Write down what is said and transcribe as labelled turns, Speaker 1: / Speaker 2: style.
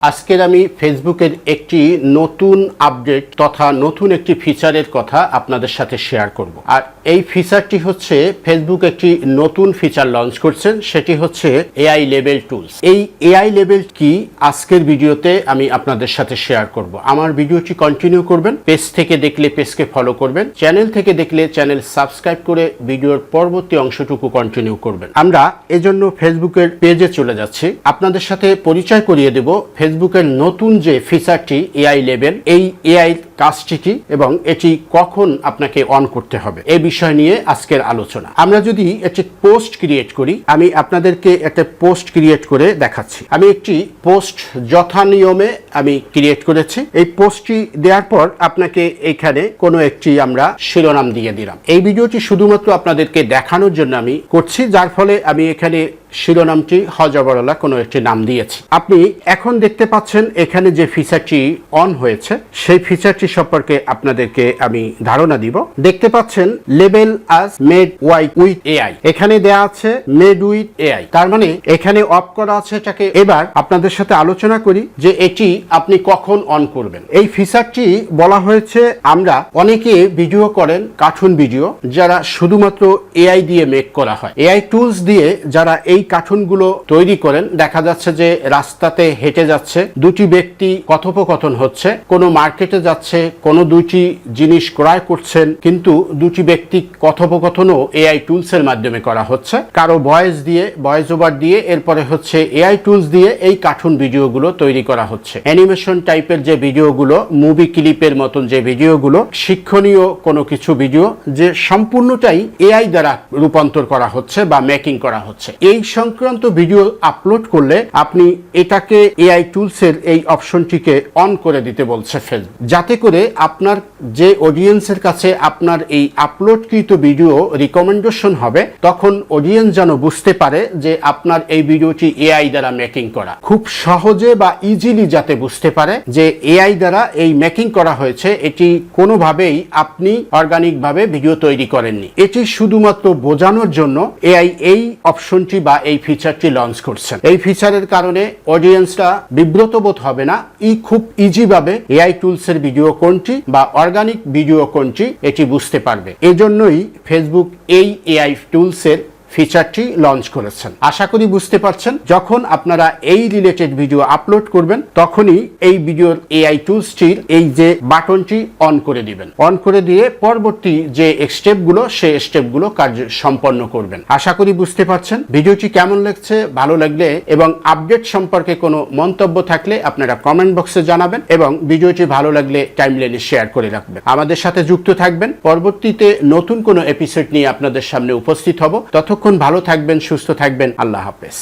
Speaker 1: আজকের আমি ফেসবুকের একটি নতুন আপডেট তথা নতুন একটি ফিচারের কথা আপনাদের সাথে শেয়ার করব। আর এই ফিচারটি হচ্ছে ফেসবুক একটি নতুন ফিচার লঞ্চ করছেন, সেটি হচ্ছে এআই লেবেল টুলস। এই এআই লেবেল কি আজকের ভিডিওতে আমি আপনাদের সাথে শেয়ার করব। আমার ভিডিওটি কন্টিনিউ করবেন, পেজ থেকে দেখলে পেজকে ফলো করবেন, চ্যানেল থেকে দেখলে চ্যানেল সাবস্ক্রাইব করে ভিডিওর পরবর্তী অংশটুকু কন্টিনিউ করবেন। আমরা এজন্য ফেসবুকের পেজে চলে যাচ্ছি, আপনাদের সাথে পরিচয় করিয়ে দেব ফেসবুকের নতুন যে ফিচারটি এআই লেবেল, এই এআই কাজটি কি এবং এটি কখন আপনাকে অন করতে হবে এই বিষয় নিয়ে আজকের আলোচনা। আমরা যদি একটি পোস্ট ক্রিয়েট করি, আমি আপনাদেরকে একটা পোস্ট ক্রিয়েট করে দেখাচ্ছি। আমি একটি পোস্ট যথানিয়মে আমি ক্রিয়েট করেছি। এই পোস্টটি দেওয়ার পর আপনাকে এখানে কোনো একটি আমরা শিরোনাম দিয়ে দিলাম। এই ভিডিওটি শুধুমাত্র আপনাদেরকে দেখানোর জন্য আমি করছি, যার ফলে আমি এখানে শিরোনামটি হজবরলা কোনো একটি নাম দিয়েছি। আপনি এখন দেখতে পাচ্ছেন এখানে যে ফিচারটি অন হয়েছে সেই ফিচারটি সম্পর্কে আপনাদেরকে আমি ধারণা দিব। দেখতে পাচ্ছেন লেবেল আজ মেড উইথ এআই, এখানে দেয়া আছে মেড উইথ এআই, তার মানে এখানে অফ করা আছে এটাকে। এবার আপনাদের সাথে আলোচনা করি যে এটি আপনি কখন অন করবেন। এই ফিচারটি বলা হয়েছে, আমরা অনেকে ভিডিও করেন, কার্টুন ভিডিও, যারা শুধুমাত্র এআই দিয়ে মেক করা হয়। এআই টুলস দিয়ে যারা এই কার্টুনগুলো তৈরি করেন, দেখা যাচ্ছে যে রাস্তাতে হেঁটে যাচ্ছে, দুটি ব্যক্তি কথোপকথন হচ্ছে, কোনো মার্কেটে যাচ্ছে, কোনো দুটি জিনিস ক্রয় করছেন, কিন্তু দুটি ব্যক্তি কথোপকথনও এআই টুলস এর মাধ্যমে করা হচ্ছে, কারো ভয়েস দিয়ে, ভয়েস ওভার দিয়ে, এরপরে হচ্ছে এআই টুলস দিয়ে এই কার্টুন ভিডিওগুলো তৈরি করা হচ্ছে। অ্যানিমেশন টাইপের যে ভিডিওগুলো, মুভি ক্লিপের মতন যে ভিডিওগুলো, শিক্ষণীয় কোনো কিছু ভিডিও, যে সম্পূর্ণটাই এআই দ্বারা রূপান্তর করা হচ্ছে বা মেকিং করা হচ্ছে। এই সংক্রান্ত ভিডিও আপলোড করলে আপনি এটাকে এআই টুলসের এই অপশনটিকে অন করে দিতে বলছে ফেসবুক, যাতে করে আপনার যে অডিয়েন্সের কাছে আপনার এই আপলোডকৃত ভিডিও রিকমেন্ডেশন হবে, তখন অডিয়েন্স যেন বুঝতে পারে যে আপনার এই ভিডিওটি এআই দ্বারা মেকিং করা। খুব সহজে বা ইজিলি যাতে বুঝতে পারে যে এআই দ্বারা এই মেকিং করা হয়েছে, এটি কোনোভাবেই আপনি অর্গানিকভাবে ভিডিও তৈরি করেননি। এটি শুধুমাত্র বোঝানোর জন্য এআই এই অপশনটি বা এই ফিচারটি লঞ্চ করছেন। এই ফিচারের কারণে অডিয়েন্সরা বিব্রত বোধ হবে না, খুব ইজি ভাবে এআই টুলস এর ভিডিও কোনটি বা অর্গানিক ভিডিও কোনটি এটি বুঝতে পারবে। এজন্যই ফেসবুক এই এআই টুলস এর ফিচারটি লঞ্চ করেছেন। আশা করি বুঝতে পারছেন। যখন আপনারা এই রিলেটেড ভিডিও আপলোড করবেন, তখনই এই ভিডিওর এআই টুলসটির এই যে বাটনটি অন করে দিবেন। অন করে দিয়ে পরবর্তী যে স্টেপগুলো, সেই স্টেপগুলো কার্য সম্পন্ন করবেন। আশা করি বুঝতে পারছেন। ভিডিওটি কেমন লাগছে, ভালো লাগলে এবং আপডেট সম্পর্কে কোনো মন্তব্য থাকলে আপনারা কমেন্ট বক্সে জানাবেন, এবং ভিডিওটি ভালো লাগলে টাইমলাইনে শেয়ার করে রাখবেন। আমাদের সাথে যুক্ত থাকবেন। পরবর্তীতে নতুন কোনো এপিসোড নিয়ে আপনাদের সামনে উপস্থিত হব। ততক্ষণ ভালো থাকবেন, সুস্থ থাকবেন। আল্লাহ হাফেজ।